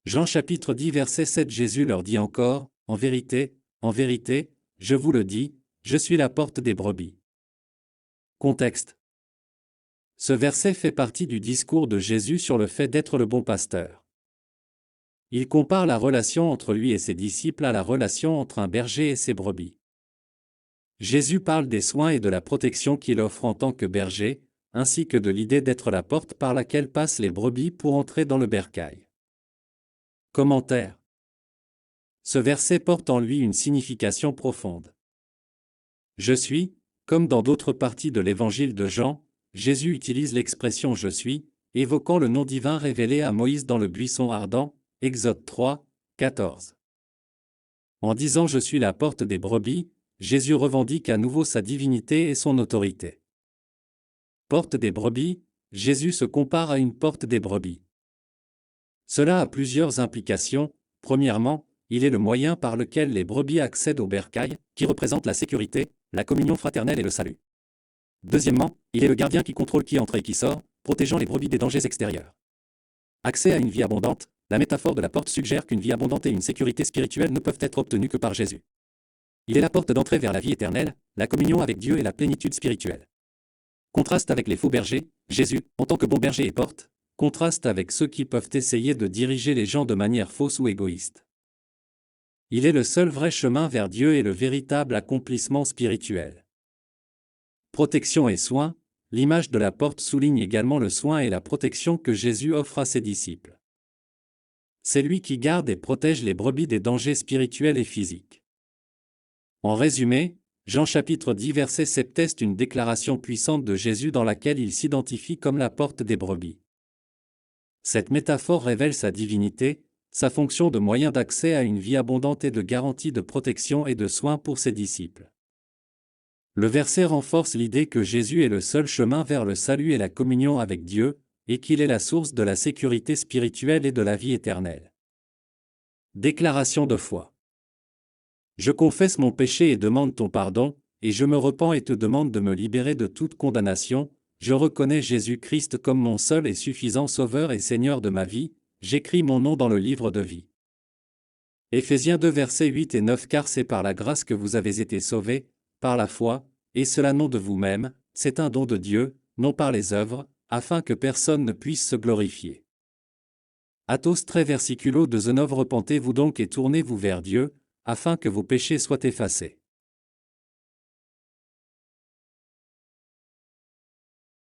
Jean chapitre 10 verset 7 Jésus leur dit encore, en vérité, je vous le dis, je suis la porte des brebis. Contexte. Ce verset fait partie du discours de Jésus sur le fait d'être le bon pasteur. Il compare la relation entre lui et ses disciples à la relation entre un berger et ses brebis. Jésus parle des soins et de la protection qu'il offre en tant que berger, ainsi que de l'idée d'être la porte par laquelle passent les brebis pour entrer dans le bercail. Commentaire. Ce verset porte en lui une signification profonde. Je suis, comme dans d'autres parties de l'évangile de Jean, Jésus utilise l'expression « je suis », évoquant le nom divin révélé à Moïse dans le buisson ardent, Exode 3, 14. En disant « je suis la porte des brebis », Jésus revendique à nouveau sa divinité et son autorité. Porte des brebis, Jésus se compare à une porte des brebis. Cela a plusieurs implications. Premièrement, il est le moyen par lequel les brebis accèdent au bercail, qui représente la sécurité, la communion fraternelle et le salut. Deuxièmement, il est le gardien qui contrôle qui entre et qui sort, protégeant les brebis des dangers extérieurs. Accès à une vie abondante, la métaphore de la porte suggère qu'une vie abondante et une sécurité spirituelle ne peuvent être obtenues que par Jésus. Il est la porte d'entrée vers la vie éternelle, la communion avec Dieu et la plénitude spirituelle. Contraste avec les faux bergers, Jésus, en tant que bon berger et porte, contraste avec ceux qui peuvent essayer de diriger les gens de manière fausse ou égoïste. Il est le seul vrai chemin vers Dieu et le véritable accomplissement spirituel. Protection et soin, l'image de la porte souligne également le soin et la protection que Jésus offre à ses disciples. C'est lui qui garde et protège les brebis des dangers spirituels et physiques. En résumé, Jean chapitre 10 verset 7 est une déclaration puissante de Jésus dans laquelle il s'identifie comme la porte des brebis. Cette métaphore révèle sa divinité, sa fonction de moyen d'accès à une vie abondante et de garantie de protection et de soins pour ses disciples. Le verset renforce l'idée que Jésus est le seul chemin vers le salut et la communion avec Dieu, et qu'il est la source de la sécurité spirituelle et de la vie éternelle. Déclaration de foi. Je confesse mon péché et demande ton pardon, et je me repens et te demande de me libérer de toute condamnation. Je reconnais Jésus-Christ comme mon seul et suffisant Sauveur et Seigneur de ma vie, j'écris mon nom dans le livre de vie. Éphésiens 2 versets 8 et 9 Car c'est par la grâce que vous avez été sauvés, par la foi, et cela non de vous-même, c'est un don de Dieu, non par les œuvres, afin que personne ne puisse se glorifier. Athos versiculo 2 repentez-vous donc et tournez-vous vers Dieu, afin que vos péchés soient effacés.